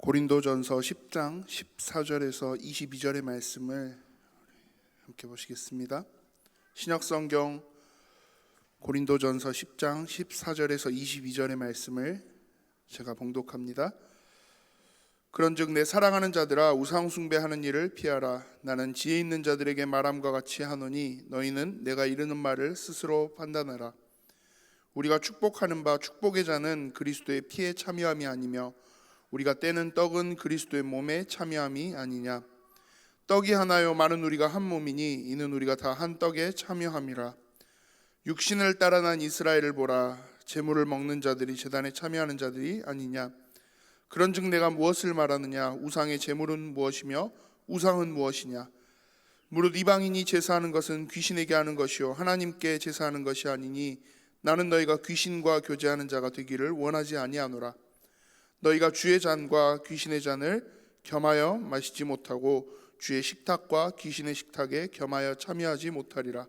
고린도전서 10장 14절에서 22절의 말씀을 함께 보시겠습니다. 신약성경 고린도전서 10장 14절에서 22절의 말씀을 제가 봉독합니다. 그런즉 내 사랑하는 자들아, 우상 숭배하는 일을 피하라. 나는 지혜 있는 자들에게 말함과 같이 하노니 너희는 내가 이르는 말을 스스로 판단하라. 우리가 축복하는 바 축복의 자는 그리스도의 피에 참여함이 아니며 우리가 떼는 떡은 그리스도의 몸에 참여함이 아니냐. 떡이 하나요 많은 우리가 한 몸이니 이는 우리가 다 한 떡에 참여함이라. 육신을 따라 난 이스라엘을 보라. 제물을 먹는 자들이 제단에 참여하는 자들이 아니냐. 그런즉 내가 무엇을 말하느냐. 우상의 제물은 무엇이며 우상은 무엇이냐. 무릇 이방인이 제사하는 것은 귀신에게 하는 것이요 하나님께 제사하는 것이 아니니 나는 너희가 귀신과 교제하는 자가 되기를 원하지 아니하노라. 너희가 주의 잔과 귀신의 잔을 겸하여 마시지 못하고 주의 식탁과 귀신의 식탁에 겸하여 참여하지 못하리라.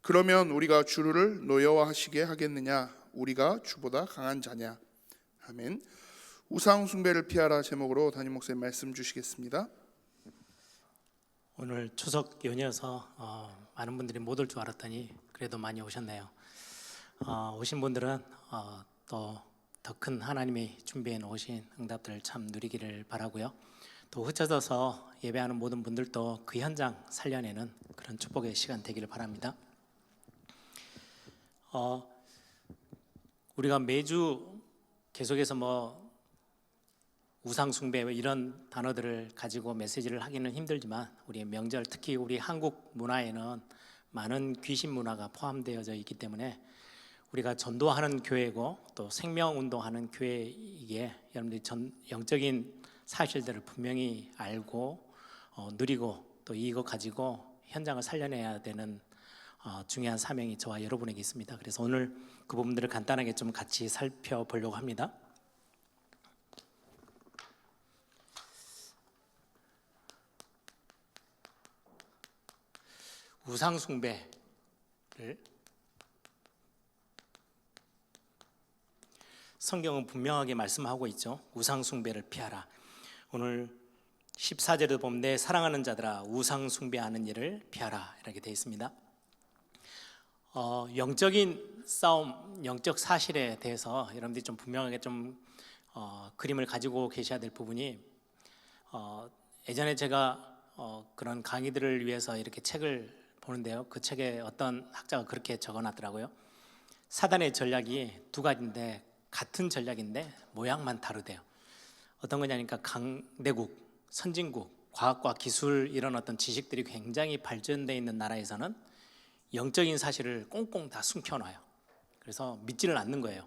그러면 우리가 주를 노여워하시게 하겠느냐. 우리가 주보다 강한 자냐. 아멘. 우상 숭배를 피하라 제목으로 담임 목사님 말씀 주시겠습니다. 오늘 추석 연이어서 많은 분들이 못 올 줄 알았더니 그래도 많이 오셨네요. 오신 분들은 또 더 큰 하나님이 준비해 놓으신 응답들을 참 누리기를 바라고요. 또 흩어져서 예배하는 모든 분들도 그 현장 살려내는 그런 축복의 시간 되기를 바랍니다. 우리가 매주 계속해서 우상 숭배 이런 단어들을 가지고 메시지를 하기는 힘들지만 우리의 명절, 특히 우리 한국 문화에는 많은 귀신 문화가 포함되어져 있기 때문에 우리가 전도하는 교회고 또 생명운동하는 교회이기에 여러분들이 영적인 사실들을 분명히 알고 누리고 또 이거 가지고 현장을 살려내야 되는 중요한 사명이 저와 여러분에게 있습니다. 그래서 오늘 그 부분들을 간단하게 좀 같이 살펴보려고 합니다. 우상 숭배를 성경은 분명하게 말씀하고 있죠. 우상 숭배를 피하라. 오늘 14절에 보면 내 사랑하는 자들아 우상 숭배하는 일을 피하라 이렇게 되어 있습니다. 영적인 싸움, 영적 사실에 대해서 여러분들이 좀 분명하게 좀 그림을 가지고 계셔야 될 부분이 예전에 제가 그런 강의들을 위해서 이렇게 책을 보는데요. 그 책에 어떤 학자가 그렇게 적어놨더라고요. 사단의 전략이 두 가지인데 같은 전략인데 모양만 다르대요. 어떤 거냐니까 강대국, 선진국, 과학과 기술 이런 어떤 지식들이 굉장히 발전되어 있는 나라에서는 영적인 사실을 꽁꽁 다 숨겨놔요. 그래서 믿지를 않는 거예요.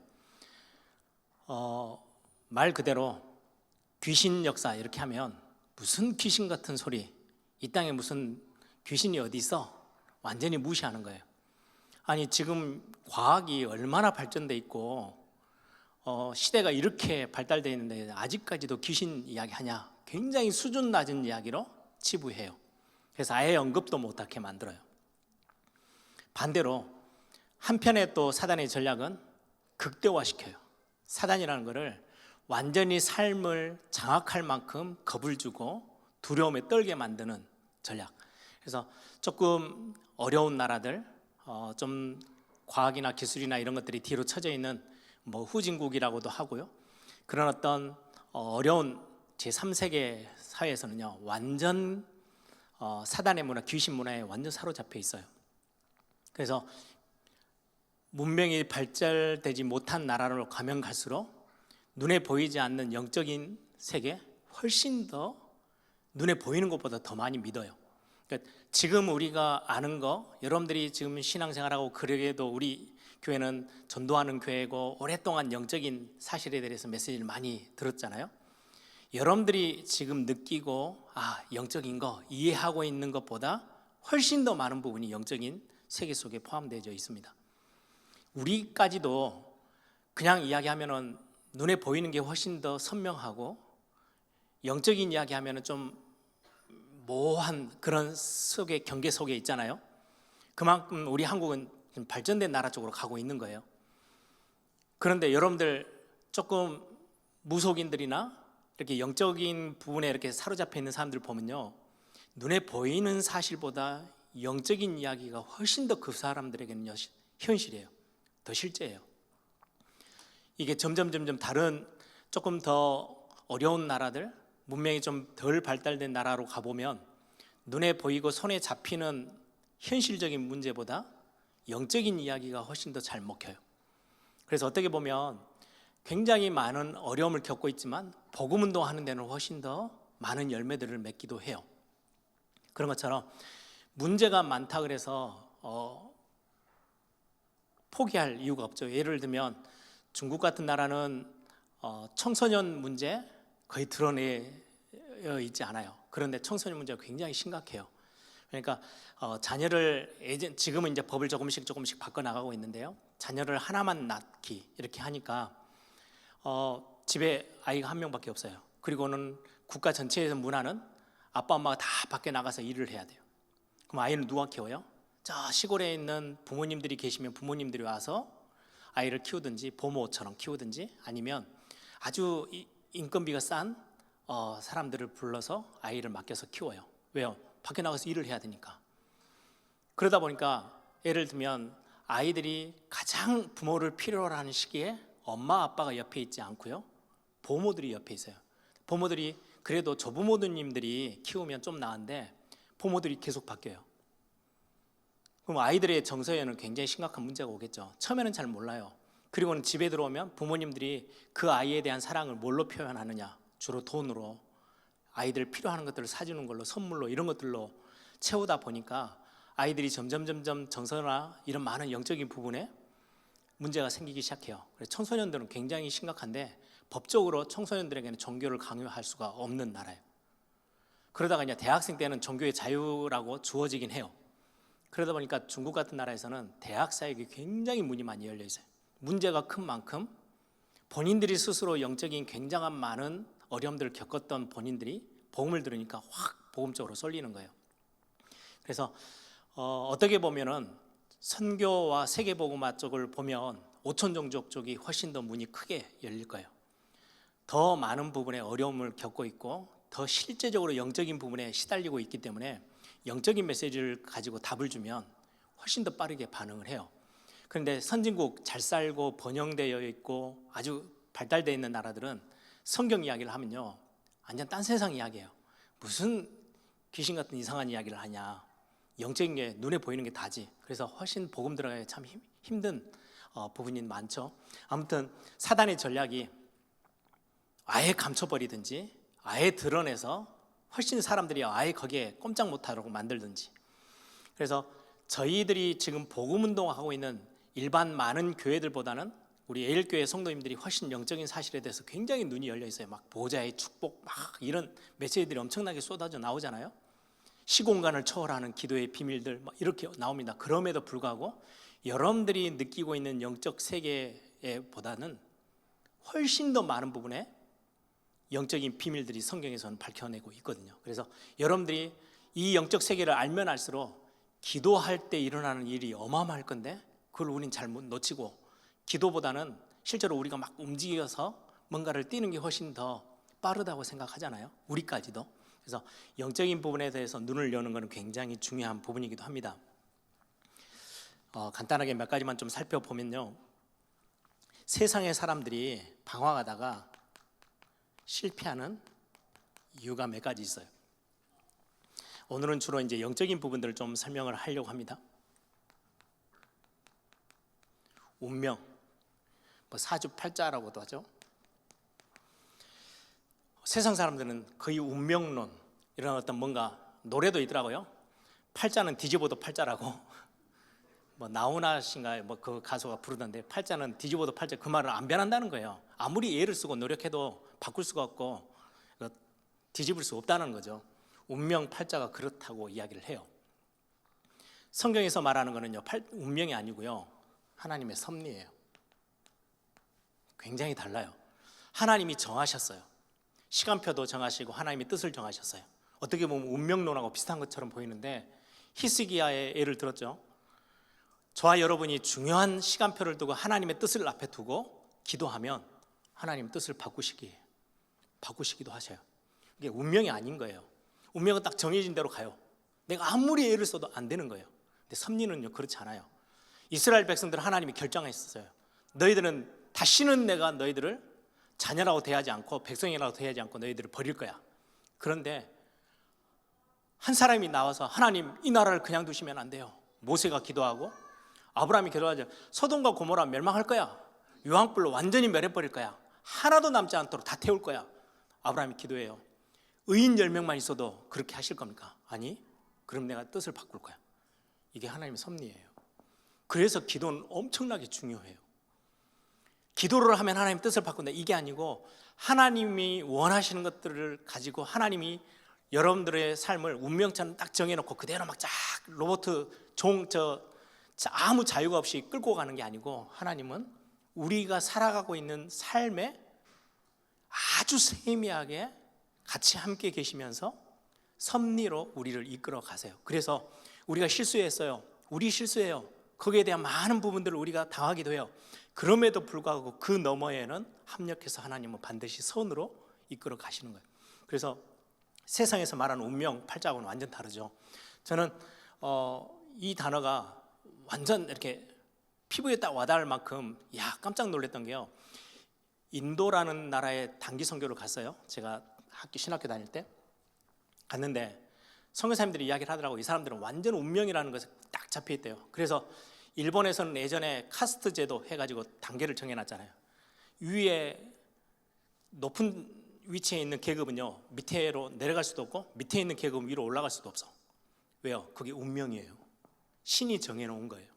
말 그대로 귀신 역사 이렇게 하면 무슨 귀신 같은 소리, 이 땅에 무슨 귀신이 어디 있어? 완전히 무시하는 거예요. 아니 지금 과학이 얼마나 발전돼 있고 시대가 이렇게 발달되어 있는데 아직까지도 귀신 이야기하냐? 굉장히 수준 낮은 이야기로 치부해요. 그래서 아예 언급도 못하게 만들어요. 반대로 한편에 또 사단의 전략은 극대화시켜요. 사단이라는 것을 완전히 삶을 장악할 만큼 겁을 주고 두려움에 떨게 만드는 전략. 그래서 조금 어려운 나라들, 좀 과학이나 기술이나 이런 것들이 뒤로 쳐져 있는 후진국이라고도 하고요. 그런 어떤 어려운 제3세계 사회에서는요, 완전 사단의 문화, 귀신 문화에 완전 사로잡혀 있어요. 그래서 문명이 발달되지 못한 나라로 가면 갈수록 눈에 보이지 않는 영적인 세계 훨씬 더 눈에 보이는 것보다 더 많이 믿어요. 그러니까 지금 우리가 아는 거, 여러분들이 지금 신앙생활하고 그러게도 우리 교회는 전도하는 교회고 오랫동안 영적인 사실에 대해서 메시지를 많이 들었잖아요. 여러분들이 지금 느끼고 영적인 거 이해하고 있는 것보다 훨씬 더 많은 부분이 영적인 세계 속에 포함되어 있습니다. 우리까지도 그냥 이야기하면은 눈에 보이는 게 훨씬 더 선명하고 영적인 이야기하면은 좀 모호한 그런 경계 속에 있잖아요. 그만큼 우리 한국은 발전된 나라 쪽으로 가고 있는 거예요. 그런데 여러분들 조금 무속인들이나 이렇게 영적인 부분에 이렇게 사로잡혀 있는 사람들을 보면요, 눈에 보이는 사실보다 영적인 이야기가 훨씬 더 그 사람들에게는 현실이에요. 더 실제예요. 이게 점점 다른 조금 더 어려운 나라들, 문명이 좀 덜 발달된 나라로 가보면 눈에 보이고 손에 잡히는 현실적인 문제보다 영적인 이야기가 훨씬 더 잘 먹혀요. 그래서 어떻게 보면 굉장히 많은 어려움을 겪고 있지만 복음 운동하는 데는 훨씬 더 많은 열매들을 맺기도 해요. 그런 것처럼 문제가 많다 그래서 포기할 이유가 없죠. 예를 들면 중국 같은 나라는 청소년 문제 거의 드러내어 있지 않아요. 그런데 청소년 문제가 굉장히 심각해요. 그러니까 자녀를 지금은 이제 법을 조금씩 바꿔 나가고 있는데요. 자녀를 하나만 낳기 이렇게 하니까 집에 아이가 한 명밖에 없어요. 그리고는 국가 전체의 문화는 아빠 엄마가 다 밖에 나가서 일을 해야 돼요. 그럼 아이는 누가 키워요? 저 시골에 있는 부모님들이 계시면 부모님들이 와서 아이를 키우든지 보모처럼 키우든지 아니면 아주 인건비가 싼 사람들을 불러서 아이를 맡겨서 키워요. 왜요? 밖에 나가서 일을 해야 되니까. 그러다 보니까 예를 들면 아이들이 가장 부모를 필요로 하는 시기에 엄마 아빠가 옆에 있지 않고요, 보모들이 옆에 있어요. 보모들이 그래도 조부모님들이 키우면 좀 나은데 부모들이 계속 바뀌어요. 그럼 아이들의 정서에는 굉장히 심각한 문제가 오겠죠. 처음에는 잘 몰라요. 그리고는 집에 들어오면 부모님들이 그 아이에 대한 사랑을 뭘로 표현하느냐, 주로 돈으로 아이들 필요한 것들을 사주는 걸로, 선물로, 이런 것들로 채우다 보니까 아이들이 점점 정서나 이런 많은 영적인 부분에 문제가 생기기 시작해요. 그래서 청소년들은 굉장히 심각한데 법적으로 청소년들에게는 종교를 강요할 수가 없는 나라예요. 그러다가 이제 대학생 때는 종교의 자유라고 주어지긴 해요. 그러다 보니까 중국 같은 나라에서는 대학 사역이 굉장히 문이 많이 열려 있어요. 문제가 큰 만큼 본인들이 스스로 영적인 굉장한 많은 어려움들을 겪었던 본인들이 복음을 들으니까 확 복음 쪽으로 쏠리는 거예요. 그래서 어떻게 보면은 선교와 세계복음화 쪽을 보면 오촌 종족 쪽이 훨씬 더 문이 크게 열릴 거예요. 더 많은 부분에 어려움을 겪고 있고 더 실제적으로 영적인 부분에 시달리고 있기 때문에 영적인 메시지를 가지고 답을 주면 훨씬 더 빠르게 반응을 해요. 그런데 선진국 잘 살고 번영되어 있고 아주 발달되어 있는 나라들은 성경 이야기를 하면요, 완전 딴 세상 이야기예요. 무슨 귀신 같은 이상한 이야기를 하냐, 영적인 게 눈에 보이는 게 다지. 그래서 훨씬 복음 들어가기 참 힘든 부분이 많죠. 아무튼 사단의 전략이 아예 감춰버리든지 아예 드러내서 훨씬 사람들이 아예 거기에 꼼짝 못하도록 만들든지. 그래서 저희들이 지금 복음 운동하고 있는 일반 많은 교회들보다는 우리 에일교회 성도님들이 훨씬 영적인 사실에 대해서 굉장히 눈이 열려 있어요. 막 보좌의 축복, 막 이런 메시지들이 엄청나게 쏟아져 나오잖아요. 시공간을 초월하는 기도의 비밀들 막 이렇게 나옵니다. 그럼에도 불구하고 여러분들이 느끼고 있는 영적 세계보다는 훨씬 더 많은 부분에 영적인 비밀들이 성경에서는 밝혀내고 있거든요. 그래서 여러분들이 이 영적 세계를 알면 알수록 기도할 때 일어나는 일이 어마어마할 건데 그걸 우린 잘못 놓치고, 기도보다는 실제로 우리가 막 움직여서 뭔가를 띄는 게 훨씬 더 빠르다고 생각하잖아요. 우리까지도. 그래서 영적인 부분에 대해서 눈을 여는 것은 굉장히 중요한 부분이기도 합니다. 간단하게 몇 가지만 좀 살펴보면요, 세상의 사람들이 방황하다가 실패하는 이유가 몇 가지 있어요. 오늘은 주로 이제 영적인 부분들을 좀 설명을 하려고 합니다. 운명, 사주팔자라고도 하죠. 세상 사람들은 거의 운명론, 이런 어떤 뭔가 노래도 있더라고요. 팔자는 뒤집어도 팔자라고. 나훈아 씨인가 그 가수가 부르던데, 팔자는 뒤집어도 팔자, 그 말은 안 변한다는 거예요. 아무리 애를 쓰고 노력해도 바꿀 수가 없고 뒤집을 수 없다는 거죠. 운명 팔자가 그렇다고 이야기를 해요. 성경에서 말하는 거는요, 운명이 아니고요, 하나님의 섭리예요. 굉장히 달라요. 하나님이 정하셨어요. 시간표도 정하시고 하나님의 뜻을 정하셨어요. 어떻게 보면 운명론하고 비슷한 것처럼 보이는데, 히스기야의 예를 들었죠. 저와 여러분이 중요한 시간표를 두고 하나님의 뜻을 앞에 두고 기도하면 하나님 뜻을 바꾸시기에 바꾸시기도 하셔요. 이게 운명이 아닌 거예요. 운명은 딱 정해진 대로 가요. 내가 아무리 애를 써도 안 되는 거예요. 근데 섭리는요 그렇지 않아요. 이스라엘 백성들은 하나님이 결정했었어요. 너희들은 다시는 내가 너희들을 자녀라고 대하지 않고 백성이라고 대하지 않고 너희들을 버릴 거야. 그런데 한 사람이 나와서 하나님 이 나라를 그냥 두시면 안 돼요. 모세가 기도하고 아브라함이 기도하죠. 소돔과 고모라 멸망할 거야. 유황불로 완전히 멸해버릴 거야. 하나도 남지 않도록 다 태울 거야. 아브라함이 기도해요. 의인 10명만 있어도 그렇게 하실 겁니까? 아니, 그럼 내가 뜻을 바꿀 거야. 이게 하나님의 섭리예요. 그래서 기도는 엄청나게 중요해요. 기도를 하면 하나님 뜻을 바꾼다, 이게 아니고 하나님이 원하시는 것들을 가지고 하나님이 여러분들의 삶을 운명처럼 딱 정해놓고 그대로 막 쫙 로봇 아무 자유가 없이 끌고 가는 게 아니고, 하나님은 우리가 살아가고 있는 삶에 아주 세미하게 같이 함께 계시면서 섭리로 우리를 이끌어 가세요. 그래서 우리가 실수했어요. 우리 실수해요. 거기에 대한 많은 부분들을 우리가 당하기도 해요. 그럼에도 불구하고 그 너머에는 합력해서 하나님은 반드시 선으로 이끌어 가시는 거예요. 그래서 세상에서 말하는 운명, 팔자하고는 완전 다르죠. 저는 이 단어가 완전 이렇게 피부에 딱 와닿을 만큼 깜짝 놀랐던 게요, 인도라는 나라에 단기 선교를 갔어요. 제가 신학교 다닐 때 갔는데 선교사님들이 이야기를 하더라고요. 이 사람들은 완전 운명이라는 것에 딱 잡혀 있대요. 그래서 일본에서는 예전에 카스트 제도 해가지고 단계를 정해놨잖아요. 위에 높은 위치에 있는 계급은요 밑으로 내려갈 수도 없고, 밑에 있는 계급은 위로 올라갈 수도 없어. 왜요? 그게 운명이에요. 신이 정해놓은 거예요.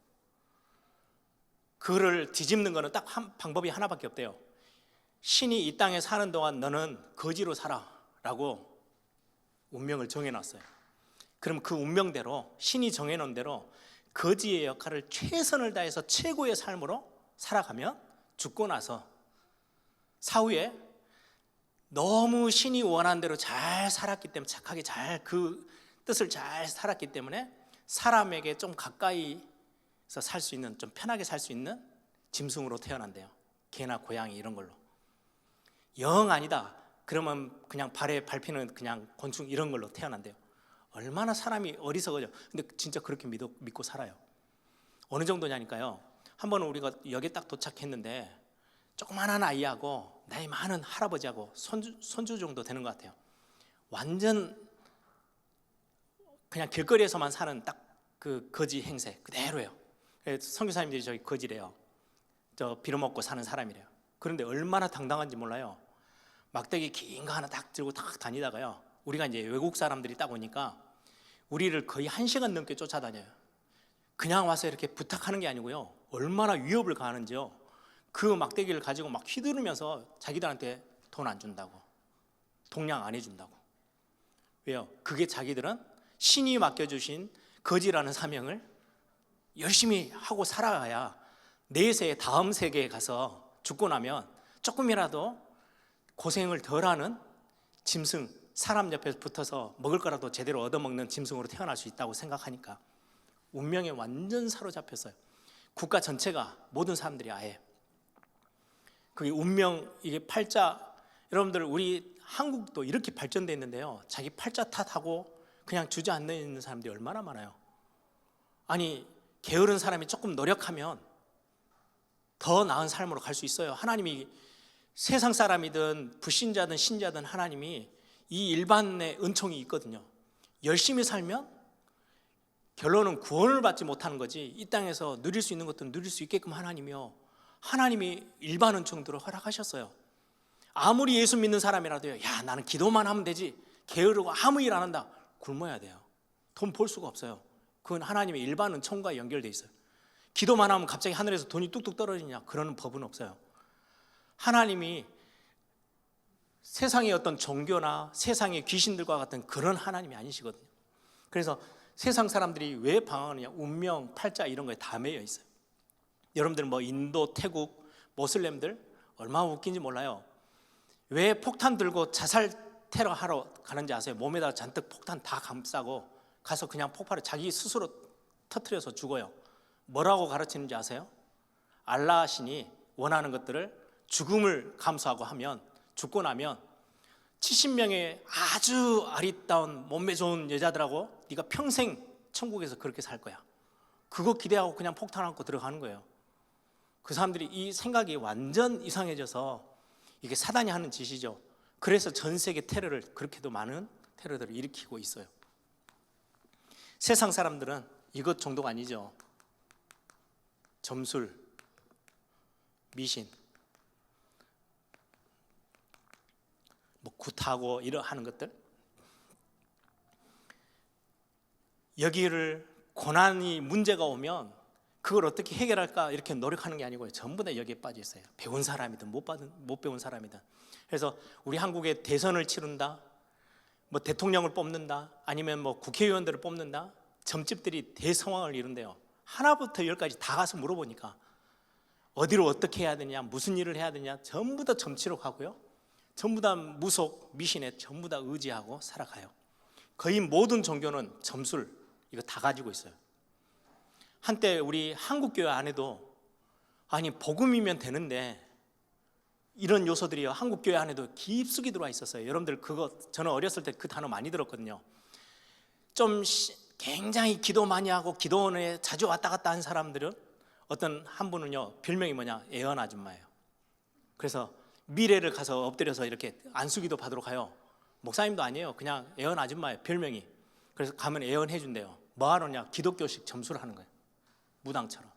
그거를 뒤집는 거는 딱 방법이 하나밖에 없대요. 신이 이 땅에 사는 동안 너는 거지로 살아 라고 운명을 정해놨어요. 그럼 그 운명대로, 신이 정해놓은 대로 거지의 역할을 최선을 다해서 최고의 삶으로 살아가면 죽고 나서 사후에 너무 신이 원하는 대로 잘 살았기 때문에, 착하게 잘 그 뜻을 잘 살았기 때문에 사람에게 좀 가까이서 살 수 있는, 좀 편하게 살 수 있는 짐승으로 태어난대요. 개나 고양이 이런 걸로. 영 아니다 그러면 그냥 발에 밟히는 그냥 곤충 이런 걸로 태어난대요. 얼마나 사람이 어리석어져. 근데 진짜 그렇게 믿고 살아요. 어느 정도냐니까요, 한 번은 우리가 역에 딱 도착했는데 조그만한 아이하고 나이 많은 할아버지하고 손주 정도 되는 것 같아요. 완전 그냥 길거리에서만 사는 딱 그 거지 행세 그대로예요. 선교사님들이 저기 거지래요. 저 빌어먹고 사는 사람이래요. 그런데 얼마나 당당한지 몰라요. 막대기 긴 거 하나 딱 들고 딱 다니다가요, 우리가 이제 외국 사람들이 딱 오니까 우리를 거의 1시간 넘게 쫓아다녀요. 그냥 와서 이렇게 부탁하는 게 아니고요, 얼마나 위협을 가하는지요. 그 막대기를 가지고 막 휘두르면서 자기들한테 돈 안 준다고, 동양 안 해준다고. 왜요? 그게 자기들은 신이 맡겨주신 거지라는 사명을 열심히 하고 살아가야 내세의 다음 세계에 가서 죽고 나면 조금이라도 고생을 덜하는 짐승, 사람 옆에 붙어서 먹을 거라도 제대로 얻어먹는 짐승으로 태어날 수 있다고 생각하니까 운명에 완전 사로잡혔어요. 국가 전체가, 모든 사람들이 아예 그게 운명, 이게 팔자. 여러분들 우리 한국도 이렇게 발전되어 있는데요, 자기 팔자 탓하고 그냥 주저앉아 있는 사람들이 얼마나 많아요. 아니, 게으른 사람이 조금 노력하면 더 나은 삶으로 갈 수 있어요. 하나님이 세상 사람이든 불신자든 신자든 하나님이 이 일반의 은총이 있거든요. 열심히 살면 결론은 구원을 받지 못하는 거지, 이 땅에서 누릴 수 있는 것들은 누릴 수 있게끔 하나님이 일반 은총들을 허락하셨어요. 아무리 예수 믿는 사람이라도요, 나는 기도만 하면 되지, 게으르고 아무 일 안 한다, 굶어야 돼요. 돈 벌 수가 없어요. 그건 하나님의 일반 은총과 연결돼 있어요. 기도만 하면 갑자기 하늘에서 돈이 뚝뚝 떨어지냐, 그러는 법은 없어요. 하나님이 세상의 어떤 종교나 세상의 귀신들과 같은 그런 하나님이 아니시거든요. 그래서 세상 사람들이 왜 방황하느냐, 운명, 팔자 이런 거에 다 매여 있어요. 여러분들 뭐 인도, 태국, 모슬렘들 얼마나 웃긴지 몰라요. 왜 폭탄 들고 자살 테러 하러 가는지 아세요? 몸에다가 잔뜩 폭탄 다 감싸고 가서 그냥 폭발을 자기 스스로 터뜨려서 죽어요. 뭐라고 가르치는지 아세요? 알라 신이 원하는 것들을 죽음을 감수하고 하면, 죽고 나면 70명의 아주 아리따운 몸매 좋은 여자들하고 네가 평생 천국에서 그렇게 살 거야. 그거 기대하고 그냥 폭탄 안고 들어가는 거예요. 그 사람들이 이 생각이 완전 이상해져서 이게 사단이 하는 짓이죠. 그래서 전 세계 테러를, 그렇게도 많은 테러들을 일으키고 있어요. 세상 사람들은 이것 정도가 아니죠. 점술, 미신, 뭐 굿하고 이러 하는 것들, 여기를 고난이 문제가 오면 그걸 어떻게 해결할까 이렇게 노력하는 게 아니고요. 전부 다 여기에 빠져 있어요. 배운 사람이든 못 배운 사람이든. 그래서 우리 한국에 대선을 치른다, 뭐 대통령을 뽑는다, 아니면 뭐 국회의원들을 뽑는다, 점집들이 대성황을 이룬대요. 하나부터 열까지 다 가서 물어보니까 어디로 어떻게 해야 되냐, 무슨 일을 해야 되냐, 전부 다 점치러 가고요. 전부 다 무속, 미신에 전부 다 의지하고 살아가요. 거의 모든 종교는 점술 이거 다 가지고 있어요. 한때 우리 한국교회 안에도 아니 복음이면 되는데 이런 요소들이 한국교회 안에도 깊숙이 들어와 있었어요. 여러분들 그거 저는 어렸을 때 그 단어 많이 들었거든요. 좀 굉장히 기도 많이 하고 기도원에 자주 왔다 갔다 한 사람들은 어떤 한 분은요 별명이 뭐냐, 애언 아줌마예요. 그래서 미래를 가서 엎드려서 이렇게 안수기도 받으러 가요. 목사님도 아니에요. 그냥 애언 아줌마예요, 별명이. 그래서 가면 애언해 준대요. 뭐 하느냐, 기독교식 점수를 하는 거예요. 무당처럼.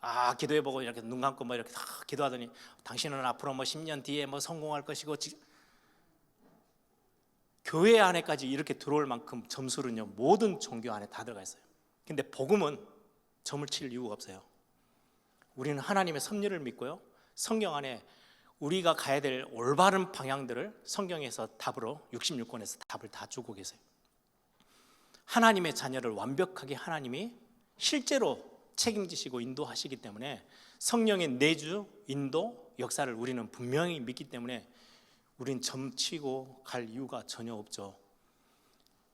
아, 기도해보고 이렇게 눈 감고 뭐 이렇게 다 기도하더니 당신은 앞으로 뭐 10년 뒤에 뭐 성공할 것이고, 교회 안에까지 이렇게 들어올 만큼 점술은요 모든 종교 안에 다 들어가 있어요. 근데 복음은 점을 칠 이유가 없어요. 우리는 하나님의 섭리를 믿고요, 성경 안에 우리가 가야 될 올바른 방향들을 성경에서 답으로 66권에서 답을 다 주고 계세요. 하나님의 자녀를 완벽하게 하나님이 실제로 책임지시고 인도하시기 때문에 성령의 내주, 인도, 역사를 우리는 분명히 믿기 때문에 우리는 점치고 갈 이유가 전혀 없죠.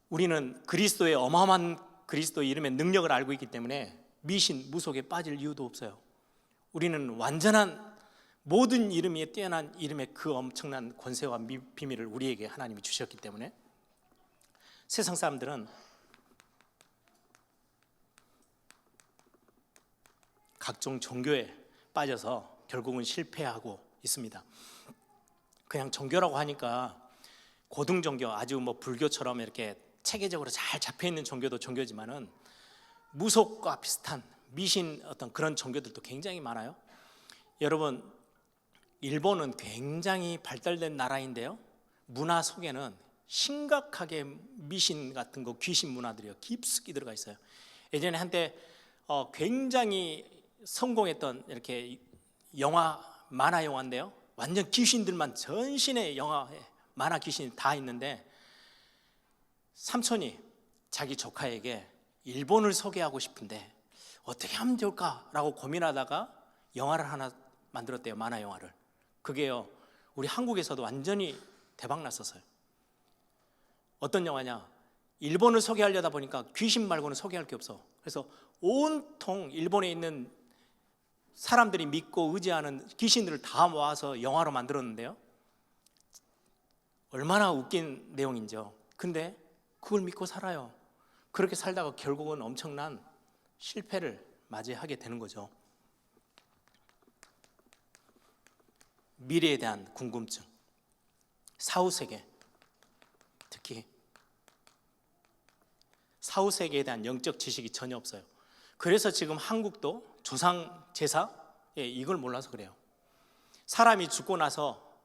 우리는 그리스도의 어마어마한 그리스도의 이름의 능력을 알고 있기 때문에 미신, 무속에 빠질 이유도 없어요. 우리는 완전한 모든 이름에 뛰어난 이름의 그 엄청난 권세와 비밀을 우리에게 하나님이 주셨기 때문에 세상 사람들은 각종 종교에 빠져서 결국은 실패하고 있습니다. 그냥 종교라고 하니까 고등 종교, 아주 뭐 불교처럼 이렇게 체계적으로 잘 잡혀 있는 종교도 종교지만은 무속과 비슷한 미신 어떤 그런 종교들도 굉장히 많아요. 여러분, 일본은 굉장히 발달된 나라인데요, 문화 속에는 심각하게 미신 같은 거, 귀신 문화들이 깊숙이 들어가 있어요. 예전에 한때 굉장히 성공했던 이렇게 영화, 만화 영화인데요, 완전 귀신들만 전신에 영화에 만화 귀신이 다 있는데 삼촌이 자기 조카에게 일본을 소개하고 싶은데 어떻게 하면 좋을까라고 고민하다가 영화를 하나 만들었대요. 만화 영화를. 그게요 우리 한국에서도 완전히 대박 났었어요. 어떤 영화냐, 일본을 소개하려다 보니까 귀신 말고는 소개할 게 없어. 그래서 온통 일본에 있는 사람들이 믿고 의지하는 귀신들을 다 모아서 영화로 만들었는데요, 얼마나 웃긴 내용인지요. 근데 그걸 믿고 살아요. 그렇게 살다가 결국은 엄청난 실패를 맞이하게 되는 거죠. 미래에 대한 궁금증, 사후세계, 특히 사후세계에 대한 영적 지식이 전혀 없어요. 그래서 지금 한국도 조상 제사, 이걸 몰라서 그래요. 사람이 죽고 나서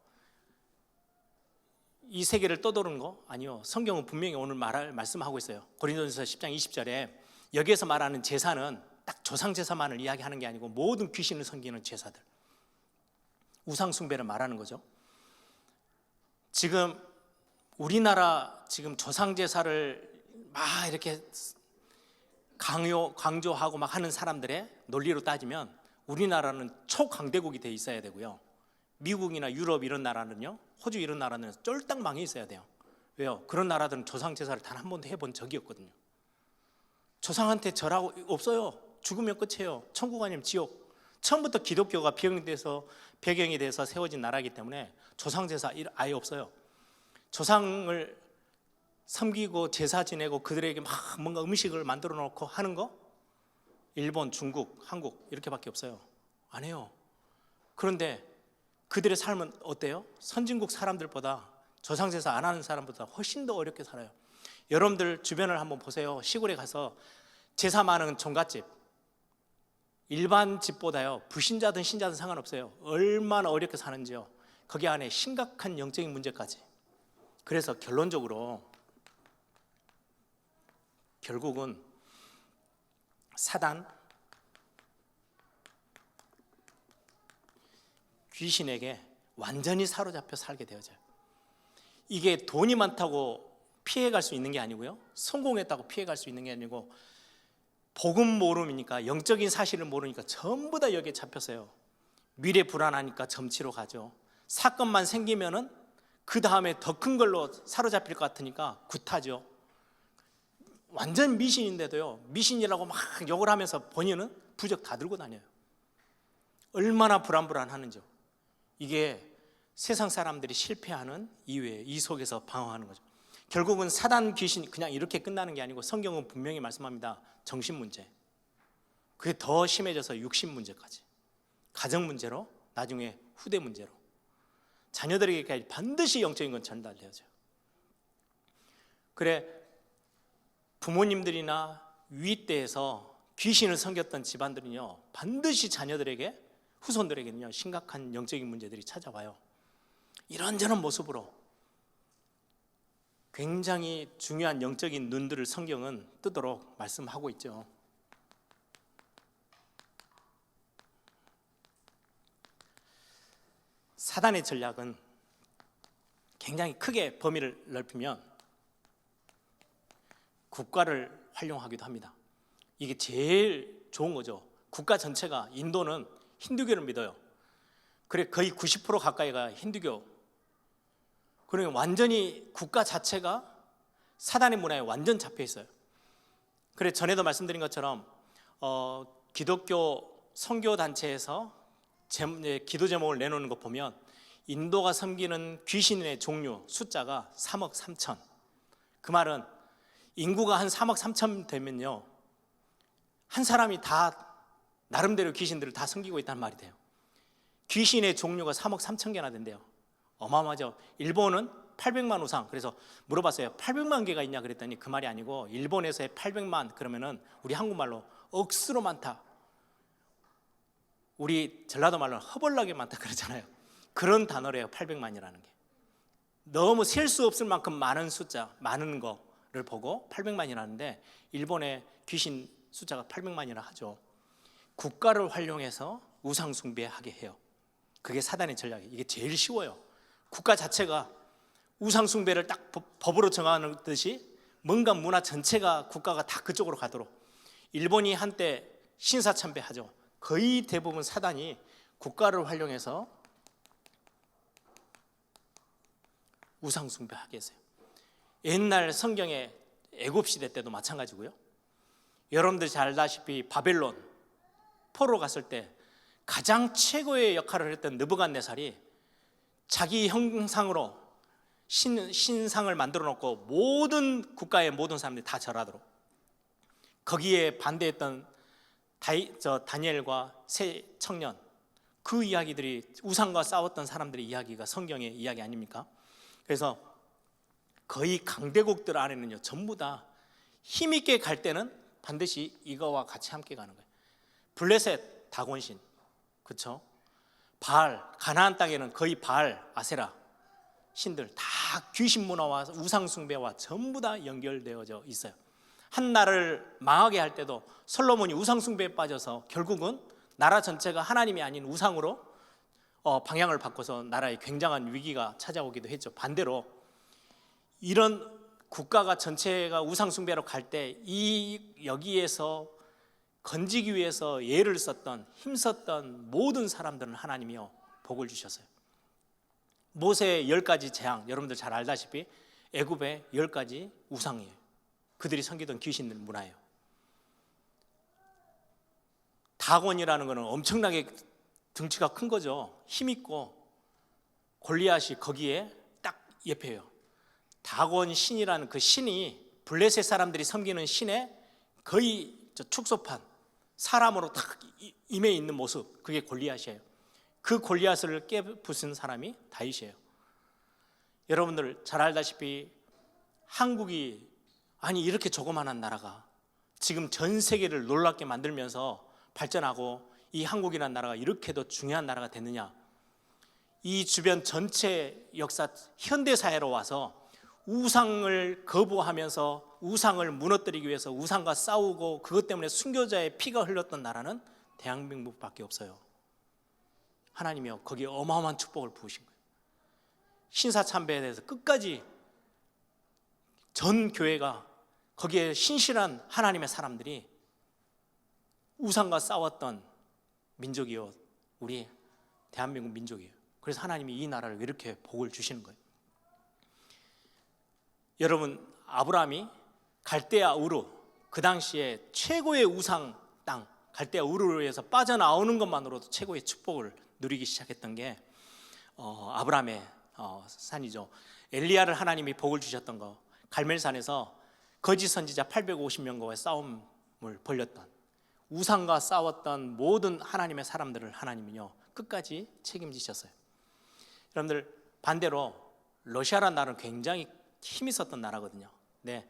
이 세계를 떠도는 거 아니요. 성경은 분명히 오늘 말씀하고 있어요. 고린도전서 10장 20절에 여기에서 말하는 제사는 딱 조상 제사만을 이야기하는 게 아니고 모든 귀신을 섬기는 제사들, 우상 숭배를 말하는 거죠. 지금 우리나라 지금 조상 제사를 막 이렇게 강조하고 막 하는 사람들의 논리로 따지면 우리나라는 초강대국이 돼 있어야 되고요, 미국이나 유럽 이런 나라는요, 호주 이런 나라는 쫄딱 망해 있어야 돼요. 왜요? 그런 나라들은 조상 제사를 단 한 번도 해본 적이 없거든요. 조상한테 절하고 없어요. 죽으면 끝이에요. 천국 아니면 지옥. 처음부터 기독교가 배경이 돼서 세워진 나라이기 때문에 조상 제사 아예 없어요. 조상을 섬기고 제사 지내고 그들에게 막 뭔가 음식을 만들어 놓고 하는 거? 일본, 중국, 한국 이렇게밖에 없어요. 안 해요. 그런데 그들의 삶은 어때요? 선진국 사람들보다, 조상제사 안 하는 사람보다 훨씬 더 어렵게 살아요. 여러분들 주변을 한번 보세요. 시골에 가서 제사 많은 종갓집, 일반 집보다요, 불신자든 신자든 상관없어요. 얼마나 어렵게 사는지요. 거기 안에 심각한 영적인 문제까지. 그래서 결국은 사단, 귀신에게 완전히 사로잡혀 살게 되어져요. 이게 돈이 많다고 피해갈 수 있는 게 아니고요, 성공했다고 피해갈 수 있는 게 아니고, 복음 모름이니까, 영적인 사실을 모르니까 전부 다 여기에 잡혔어요. 미래 불안하니까 점치러 가죠. 사건만 생기면은 그 다음에 더 큰 걸로 사로잡힐 것 같으니까 굿하죠. 완전 미신인데도요, 미신이라고 막 욕을 하면서 본인은 부적 다 들고 다녀요. 얼마나 불안불안하는지요. 이게 세상 사람들이 실패하는 이유예요. 이 속에서 방황하는 거죠. 결국은 사단, 귀신 그냥 이렇게 끝나는 게 아니고, 성경은 분명히 말씀합니다. 정신 문제, 그게 더 심해져서 육신 문제까지, 가정 문제로, 나중에 후대 문제로, 자녀들에게까지 반드시 영적인 건 전달되어져요. 그래, 부모님들이나 윗대에서 귀신을 섬겼던 집안들은요, 반드시 자녀들에게, 후손들에게는요, 심각한 영적인 문제들이 찾아와요. 이런저런 모습으로 굉장히 중요한 영적인 눈들을 성경은 뜨도록 말씀하고 있죠. 사단의 전략은 굉장히 크게 범위를 넓히면 국가를 활용하기도 합니다. 이게 제일 좋은 거죠. 국가 전체가, 인도는 힌두교를 믿어요. 그래, 거의 90% 가까이가 힌두교. 그러면 완전히 국가 자체가 사단의 문화에 완전 잡혀 있어요. 그래, 전에도 말씀드린 것처럼 기독교 선교 단체에서 기도 제목을 내놓는 거 보면, 인도가 섬기는 귀신의 종류 숫자가 3억 3천. 그 말은 인구가 한 3억 3천 되면요, 한 사람이 다 나름대로 귀신들을 다 섬기고 있다는 말이 돼요. 귀신의 종류가 3억 3천 개나 된대요. 어마어마하죠. 일본은 800만 우상. 그래서 물어봤어요. 800만 개가 있냐 그랬더니 그 말이 아니고, 일본에서의 800만 그러면은 우리 한국말로 억수로 많다, 우리 전라도 말로는 허벌나게 많다 그러잖아요. 그런 단어래요. 800만이라는 게 너무 셀 수 없을 만큼 많은 숫자, 많은 거를 보고 800만이라는데, 일본의 귀신 숫자가 800만이라 하죠. 국가를 활용해서 우상 숭배하게 해요. 그게 사단의 전략이에요. 이게 제일 쉬워요. 국가 자체가 우상 숭배를 딱 법으로 정하는 듯이 뭔가 문화 전체가, 국가가 다 그쪽으로 가도록. 일본이 한때 신사참배하죠. 거의 대부분 사단이 국가를 활용해서 우상 숭배하게 했어요. 옛날 성경의 애굽 시대 때도 마찬가지고요. 여러분들 잘 알다시피 바벨론 포로 갔을 때 가장 최고의 역할을 했던 느부갓네살이 자기 형상으로 신상을 만들어 놓고 모든 국가의 모든 사람들이 다 절하도록, 거기에 반대했던 다니엘과 세 청년, 그 이야기들이 우상과 싸웠던 사람들의 이야기가 성경의 이야기 아닙니까? 그래서 거의 강대국들 안에는요, 전부 다 힘있게 갈 때는 반드시 이거와 같이 함께 가는 거예요. 블레셋, 다곤신, 그렇죠? 바알, 가나안 땅에는 거의 바알, 아세라 신들 다 귀신 문화와 우상 숭배와 전부 다 연결되어져 있어요. 한 나라를 망하게 할 때도 솔로몬이 우상 숭배에 빠져서 결국은 나라 전체가 하나님이 아닌 우상으로 방향을 바꿔서 나라에 굉장한 위기가 찾아오기도 했죠. 반대로 이런 국가가 전체가 우상 숭배로 갈 때 여기에서 건지기 위해서 예를 썼던, 힘썼던 모든 사람들은 하나님이요 복을 주셨어요. 모세의 10가지 재앙, 여러분들 잘 알다시피 애굽의 10가지 우상이에요. 그들이 섬기던 귀신들 문화예요. 다곤이라는 것은 엄청나게 등치가 큰 거죠. 힘있고 골리앗이 거기에 딱 예표예요. 다곤 신이라는 그 신이 블레셋 사람들이 섬기는 신의 거의 축소판, 사람으로 딱 임해 있는 모습, 그게 골리앗이에요. 그 골리앗을 깨부순 사람이 다윗이에요. 여러분들 잘 알다시피 한국이 아니 이렇게 조그만한 나라가 지금 전 세계를 놀랍게 만들면서 발전하고 이 한국이라는 나라가 이렇게도 중요한 나라가 됐느냐. 이 주변 전체 역사 현대 사회로 와서 우상을 거부하면서 우상을 무너뜨리기 위해서 우상과 싸우고 그것 때문에 순교자의 피가 흘렀던 나라는 대한민국밖에 없어요. 하나님이요 거기에 어마어마한 축복을 부으신 거예요. 신사참배에 대해서 끝까지 전 교회가 거기에 신실한 하나님의 사람들이 우상과 싸웠던 민족이요 우리 대한민국 민족이에요. 그래서 하나님이 이 나라를 이렇게 복을 주시는 거예요. 여러분 아브라함이 갈대아 우르, 그 당시에 최고의 우상 땅 갈대아 우르에서 빠져나오는 것만으로도 최고의 축복을 누리기 시작했던 게 아브라함의 산이죠. 엘리야를 하나님이 복을 주셨던 거, 갈멜산에서 거짓 선지자 850명과의 싸움을 벌였던, 우상과 싸웠던 모든 하나님의 사람들을 하나님은요 끝까지 책임지셨어요. 여러분들 반대로 러시아라는 나라는 굉장히 힘이 있었던 나라거든요. 네,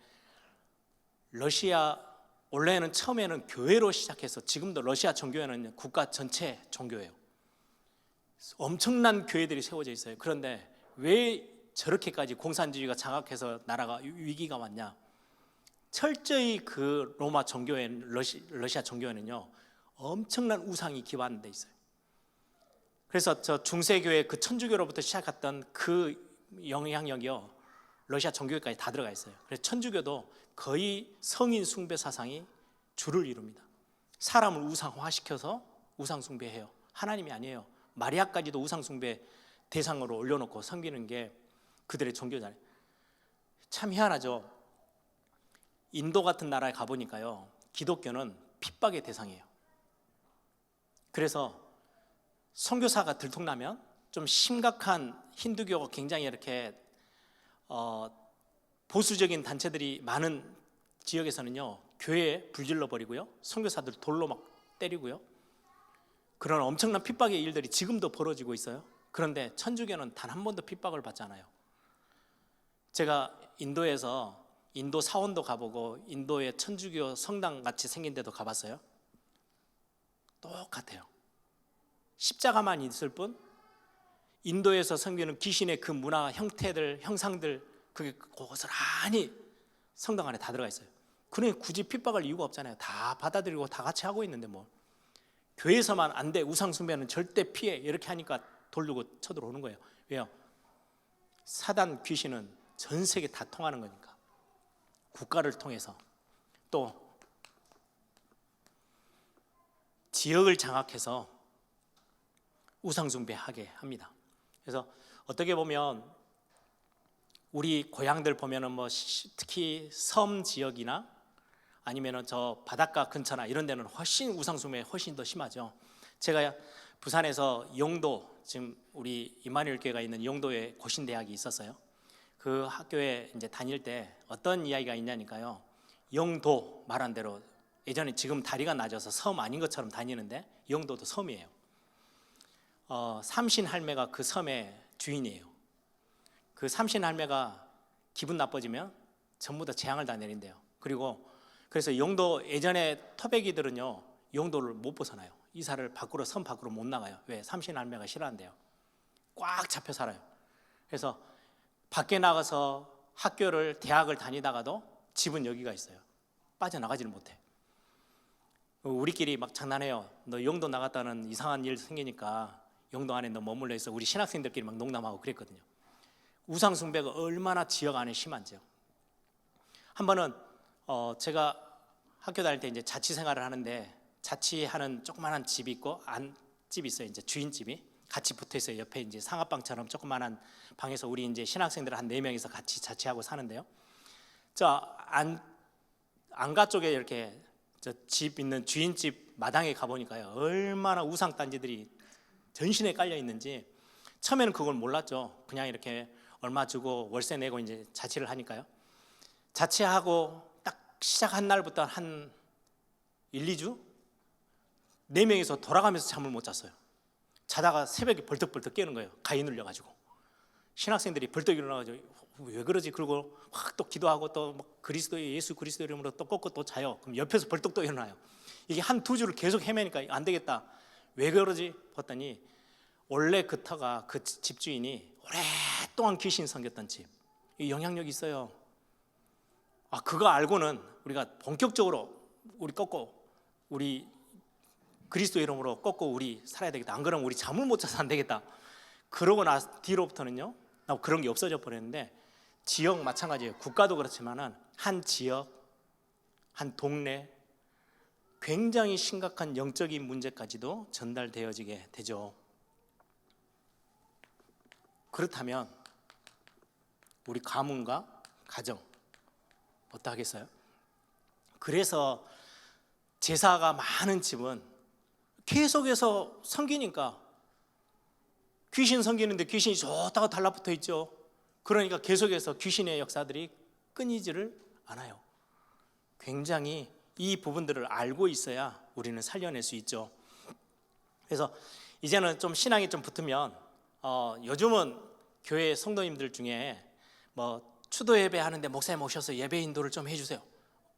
러시아 원래는 처음에는 교회로 시작해서 지금도 러시아 종교회는 국가 전체 종교예요. 엄청난 교회들이 세워져 있어요. 그런데 왜 저렇게까지 공산주의가 장악해서 나라가 위기가 왔냐? 철저히 그 로마 종교회, 러시아 종교회는요 엄청난 우상이 기반돼 있어요. 그래서 저 중세교회 그 천주교로부터 시작했던 그 영향력이요 러시아 종교회까지 다 들어가 있어요. 그래서 천주교도 거의 성인 숭배 사상이 주를 이룹니다. 사람을 우상화시켜서 우상 숭배해요. 하나님이 아니에요. 마리아까지도 우상 숭배 대상으로 올려놓고 섬기는 게 그들의 종교잖아요. 참 희한하죠. 인도 같은 나라에 가보니까요 기독교는 핍박의 대상이에요. 그래서 선교사가 들통나면 좀 심각한 힌두교가 굉장히 이렇게 보수적인 단체들이 많은 지역에서는요 교회에 불질러 버리고요 선교사들 돌로 막 때리고요 그런 엄청난 핍박의 일들이 지금도 벌어지고 있어요. 그런데 천주교는 단 한 번도 핍박을 받지 않아요. 제가 인도에서 인도 사원도 가보고 인도의 천주교 성당 같이 생긴 데도 가봤어요. 똑같아요. 십자가만 있을 뿐 인도에서 섬기는 귀신의 그 문화 형태들 형상들 그게 고스란히 성당 안에 다 들어가 있어요. 그러니 굳이 핍박할 이유가 없잖아요. 다 받아들이고 다 같이 하고 있는데 뭐 교회에서만 안 돼 우상 숭배는 절대 피해 이렇게 하니까 돌리고 쳐들어오는 거예요. 왜요? 사단 귀신은 전 세계 다 통하는 거니까 국가를 통해서 또 지역을 장악해서 우상 숭배하게 합니다. 그래서 어떻게 보면 우리 고향들 보면은 뭐 특히 섬 지역이나 아니면은 저 바닷가 근처나 이런 데는 훨씬 우상 숭배 훨씬 더 심하죠. 제가 부산에서 영도 지금 우리 이마누엘 교회가 있는 영도에 고신대학이 있었어요. 그 학교에 이제 다닐 때 어떤 이야기가 있냐니까요. 영도 말한 대로 예전에 지금 다리가 낮아서 섬 아닌 것처럼 다니는데 영도도 섬이에요. 삼신 할매가 그 섬의 주인이에요. 그 삼신 할매가 기분 나빠지면 전부 다 재앙을 다 내린대요. 그래서 영도 예전에 토백이들은요 영도를 못 벗어나요. 이사를 밖으로 섬 밖으로 못 나가요. 왜? 삼신 할매가 싫어한대요. 꽉 잡혀 살아요. 그래서 밖에 나가서 학교를 대학을 다니다가도 집은 여기가 있어요. 빠져나가지를 못해. 우리끼리 막 장난해요. 너 영도 나갔다는 이상한 일 생기니까 영도 안에 너 머물러 있어. 우리 신학생들끼리 막 농담하고 그랬거든요. 우상 숭배가 얼마나 지역 안에 심한지요. 한 번은 제가 학교 다닐 때 이제 자취 생활을 하는데 자취하는 조그만한 집이 있고 안집이 있어요. 이제 주인집이 같이 붙어 있어요. 옆에 이제 상하방처럼 조그만한 방에서 우리 이제 신학생들 한 4명이서 같이 자취하고 사는데요. 저 안가 쪽에 이렇게 저 집 있는 주인집 마당에 가 보니까요. 얼마나 우상 단지들이 전신에 깔려 있는지 처음에는 그걸 몰랐죠. 그냥 이렇게 얼마 주고 월세 내고 이제 자취를 하니까요. 자취하고 딱 시작한 날부터 한 1, 2주 4명이서 돌아가면서 잠을 못 잤어요. 자다가 새벽에 벌떡벌떡 깨는 거예요. 가위 눌려가지고. 신학생들이 벌떡 일어나가지고 왜 그러지? 그러고 확 또 기도하고 또 그리스도의 예수 그리스도 이름으로 또 꺾고 또 자요. 그럼 옆에서 벌떡 또 일어나요. 이게 한 2주를 계속 헤매니까 안 되겠다. 왜 그러지? 봤더니 원래 그 터가 그 집주인이 오랫동안 귀신 섬겼던 집. 이 영향력이 있어요. 그거 알고는 우리가 본격적으로 우리 꺾고 우리 그리스도 이름으로 꺾고 우리 살아야 되겠다. 안 그러면 우리 잠을 못 자서 안 되겠다. 그러고 나 뒤로부터는요, 나 그런 게 없어져 버렸는데 지역 마찬가지예요. 국가도 그렇지만은 한 지역, 한 동네 굉장히 심각한 영적인 문제까지도 전달되어지게 되죠. 그렇다면 우리 가문과 가정 어떠하겠어요? 그래서 제사가 많은 집은 계속해서 섬기니까 귀신 섬기는데 귀신이 좋다고 달라붙어 있죠. 그러니까 계속해서 귀신의 역사들이 끊이지를 않아요. 굉장히 이 부분들을 알고 있어야 우리는 살려낼 수 있죠. 그래서 이제는 좀 신앙이 좀 붙으면 요즘은 교회 성도님들 중에 추도 예배 하는데 목사님 오셔서 예배 인도를 좀 해주세요.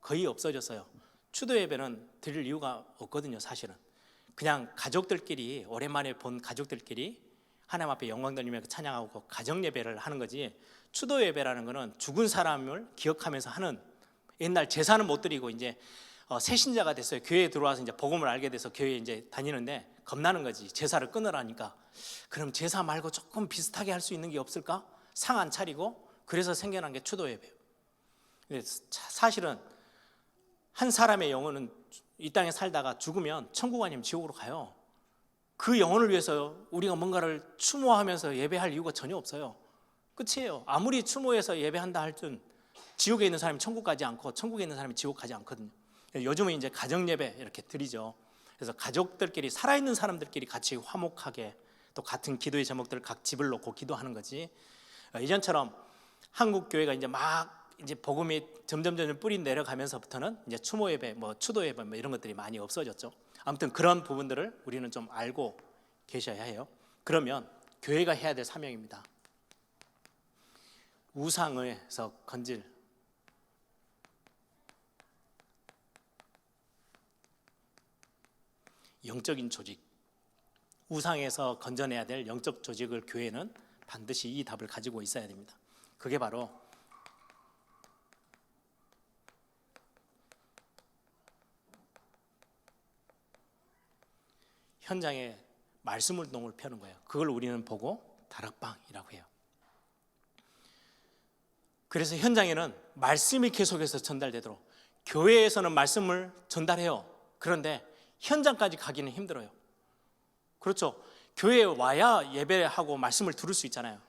거의 없어졌어요. 추도 예배는 드릴 이유가 없거든요. 사실은 그냥 가족들끼리 오랜만에 본 가족들끼리 하나님 앞에 영광 돌리며 찬양하고 가정 예배를 하는 거지. 추도 예배라는 거는 죽은 사람을 기억하면서 하는, 옛날 제사는 못 드리고 이제 새신자가 됐어요. 교회에 들어와서 이제 복음을 알게 돼서 교회에 이제 다니는데 겁나는 거지. 제사를 끊으라니까. 그럼 제사 말고 조금 비슷하게 할 수 있는 게 없을까? 상 안 차리고. 그래서 생겨난 게 추도 예배예요. 사실은 한 사람의 영혼은 이 땅에 살다가 죽으면 천국 아니면 지옥으로 가요. 그 영혼을 위해서 우리가 뭔가를 추모하면서 예배할 이유가 전혀 없어요. 끝이에요. 아무리 추모해서 예배한다 할든 지옥에 있는 사람이 천국 가지 않고 천국에 있는 사람이 지옥 가지 않거든요. 요즘은 이제 가정 예배 이렇게 드리죠. 그래서 가족들끼리, 살아있는 사람들끼리 같이 화목하게 또 같은 기도의 제목들을 각 집을 놓고 기도하는 거지. 이전처럼 한국 교회가 이제 막 이제 복음이 점점 뿌리 내려가면서부터는 이제 추모 예배, 추도 예배 이런 것들이 많이 없어졌죠. 아무튼 그런 부분들을 우리는 좀 알고 계셔야 해요. 그러면 교회가 해야 될 사명입니다. 우상에서 건질 영적인 조직, 우상에서 건져내야 될 영적 조직을 교회는 반드시 이 답을 가지고 있어야 됩니다. 그게 바로 현장에 말씀 운동을 펴는 거예요. 그걸 우리는 보고 다락방이라고 해요. 그래서 현장에는 말씀이 계속해서 전달되도록, 교회에서는 말씀을 전달해요. 그런데 현장까지 가기는 힘들어요. 그렇죠. 교회에 와야 예배하고 말씀을 들을 수 있잖아요.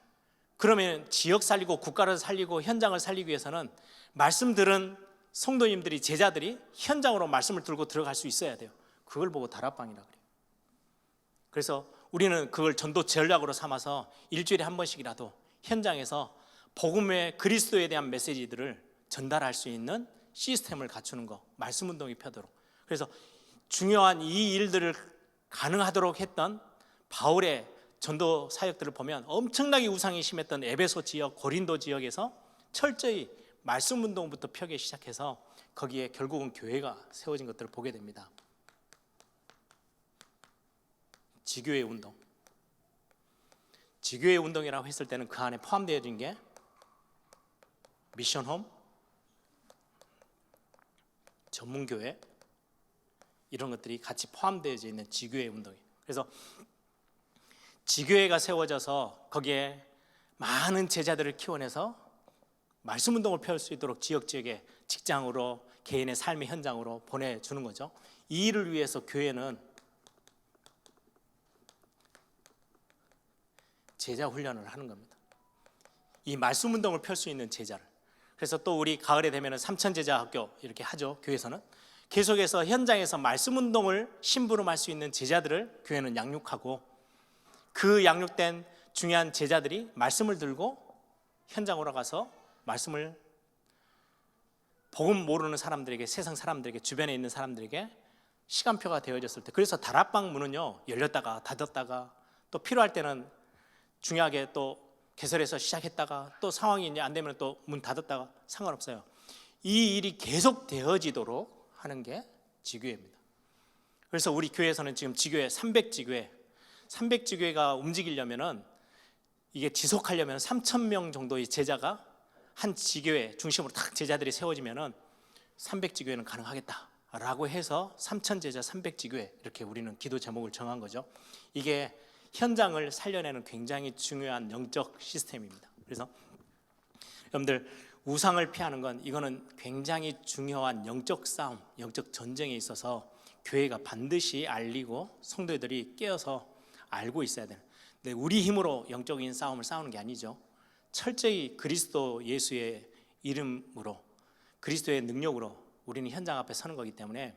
그러면 지역 살리고 국가를 살리고 현장을 살리기 위해서는 말씀 들은 성도님들이, 제자들이 현장으로 말씀을 들고 들어갈 수 있어야 돼요. 그걸 보고 다락방이라고 그래요. 그래서 우리는 그걸 전도 전략으로 삼아서 일주일에 한 번씩이라도 현장에서 복음의 그리스도에 대한 메시지들을 전달할 수 있는 시스템을 갖추는 거, 말씀 운동이 펴도록. 그래서 중요한 이 일들을 가능하도록 했던 바울의 전도 사역들을 보면 엄청나게 우상이 심했던 에베소 지역, 고린도 지역에서 철저히 말씀 운동부터 펴기 시작해서 거기에 결국은 교회가 세워진 것들을 보게 됩니다. 지교회 운동. 지교회 운동이라고 했을 때는 그 안에 포함되어진 게 미션홈, 전문교회, 이런 것들이 같이 포함되어져 있는 지교회 운동이에요. 그래서 지교회가 세워져서 거기에 많은 제자들을 키워내서 말씀 운동을 펼 수 있도록 지역지역에 직장으로, 개인의 삶의 현장으로 보내주는 거죠. 이 일을 위해서 교회는 제자 훈련을 하는 겁니다. 이 말씀 운동을 펼 수 있는 제자를. 그래서 또 우리 가을에 되면 삼천제자 학교 이렇게 하죠. 교회에서는 계속해서 현장에서 말씀 운동을 심부름할 수 있는 제자들을 교회는 양육하고, 그 양육된 중요한 제자들이 말씀을 들고 현장으로 가서 말씀을 복음 모르는 사람들에게, 세상 사람들에게, 주변에 있는 사람들에게 시간표가 되어졌을 때, 그래서 다락방 문은요 열렸다가 닫았다가 또 필요할 때는 중요하게 또 개설해서 시작했다가 또 상황이 이제 안 되면 또 문 닫았다가 상관없어요. 이 일이 계속 되어지도록 하는 게 지교회입니다. 그래서 우리 교회에서는 지금 지교회 300지교회가 움직이려면은, 이게 지속하려면 3,000명 정도의 제자가 한 지교회 중심으로 딱 제자들이 세워지면은 300지교회는 가능하겠다라고 해서 3,000제자 300지교회, 이렇게 우리는 기도 제목을 정한 거죠. 이게 현장을 살려내는 굉장히 중요한 영적 시스템입니다. 그래서 여러분들, 우상을 피하는 건, 이거는 굉장히 중요한 영적 싸움, 영적 전쟁에 있어서 교회가 반드시 알리고 성도들이 깨어서 알고 있어야 되는. 근데 우리 힘으로 영적인 싸움을 싸우는 게 아니죠. 철저히 그리스도 예수의 이름으로, 그리스도의 능력으로 우리는 현장 앞에 서는 거기 때문에,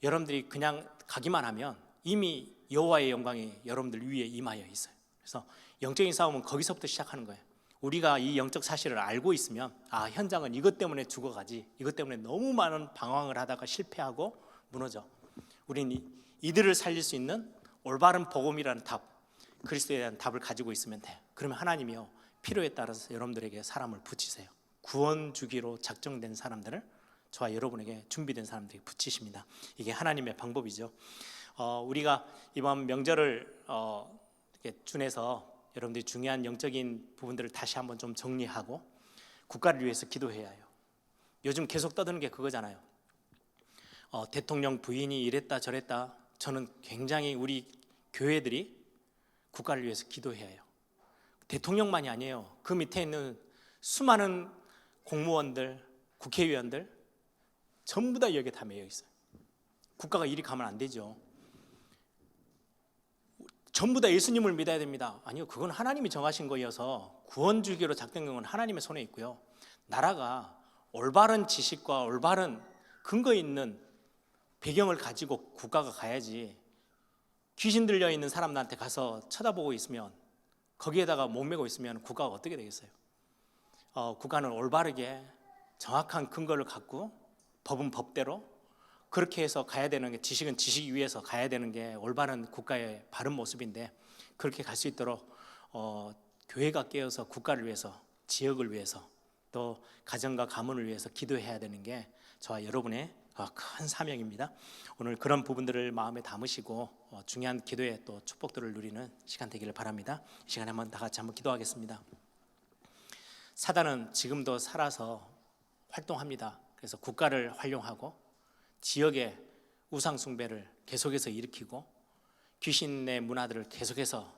여러분들이 그냥 가기만 하면 이미 여호와의 영광이 여러분들 위에 임하여 있어요. 그래서 영적인 싸움은 거기서부터 시작하는 거예요. 우리가 이 영적 사실을 알고 있으면, 아, 현장은 이것 때문에 죽어가지, 이것 때문에 너무 많은 방황을 하다가 실패하고 무너져. 우리는 이들을 살릴 수 있는 올바른 복음이라는 답, 그리스도에 대한 답을 가지고 있으면 돼요. 그러면 하나님이요, 필요에 따라서 여러분들에게 사람을 붙이세요. 구원 주기로 작정된 사람들을 저와 여러분에게 준비된 사람들에게 붙이십니다. 이게 하나님의 방법이죠. 우리가 이번 명절을 이렇게 준해서 여러분들이 중요한 영적인 부분들을 다시 한번 좀 정리하고 국가를 위해서 기도해야 해요. 요즘 계속 떠드는 게 그거잖아요. 대통령 부인이 이랬다 저랬다. 저는 굉장히 우리 교회들이 국가를 위해서 기도해야 해요. 대통령만이 아니에요. 그 밑에 있는 수많은 공무원들, 국회의원들 전부 다 여기에 다 매여 있어요. 국가가 이리 가면 안 되죠. 전부 다 예수님을 믿어야 됩니다. 아니요, 그건 하나님이 정하신 거여서 구원 주기로 작정된 건 하나님의 손에 있고요. 나라가 올바른 지식과 올바른 근거 있는 배경을 가지고 국가가 가야지, 귀신 들려 있는 사람들한테 가서 쳐다보고 있으면, 거기에다가 목매고 있으면 국가가 어떻게 되겠어요? 국가는 올바르게 정확한 근거를 갖고 법은 법대로 그렇게 해서 가야 되는 게, 지식은 지식 위에서 가야 되는 게 올바른 국가의 바른 모습인데, 그렇게 갈 수 있도록 교회가 깨어서 국가를 위해서, 지역을 위해서, 또 가정과 가문을 위해서 기도해야 되는 게 저와 여러분의 큰 사명입니다. 오늘 그런 부분들을 마음에 담으시고 중요한 기도의 또 축복들을 누리는 시간 되기를 바랍니다. 이 시간에 한번 다 같이 한번 기도하겠습니다. 사단은 지금도 살아서 활동합니다. 그래서 국가를 활용하고 지역의 우상 숭배를 계속해서 일으키고 귀신의 문화들을 계속해서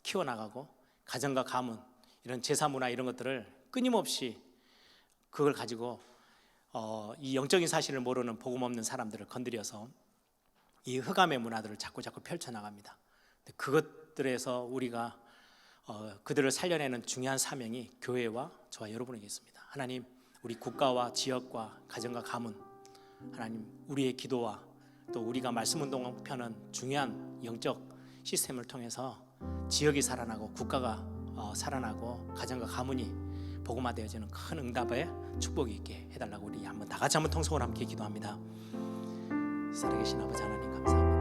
키워나가고, 가정과 가문, 이런 제사 문화, 이런 것들을 끊임없이 그걸 가지고 이 영적인 사실을 모르는 복음 없는 사람들을 건드려서 이 흑암의 문화들을 자꾸 펼쳐나갑니다. 그것들에서 우리가 그들을 살려내는 중요한 사명이 교회와 저와 여러분에게 있습니다. 하나님, 우리 국가와 지역과 가정과 가문, 하나님, 우리의 기도와 또 우리가 말씀운동 펴는 중요한 영적 시스템을 통해서 지역이 살아나고 국가가 살아나고 가정과 가문이 복음화되어지는 큰 응답의 축복이 있게 해달라고 우리 한번 다 같이 한번 통성으로 함께 기도합니다. 살아계신 아버지 하나님, 감사합니다.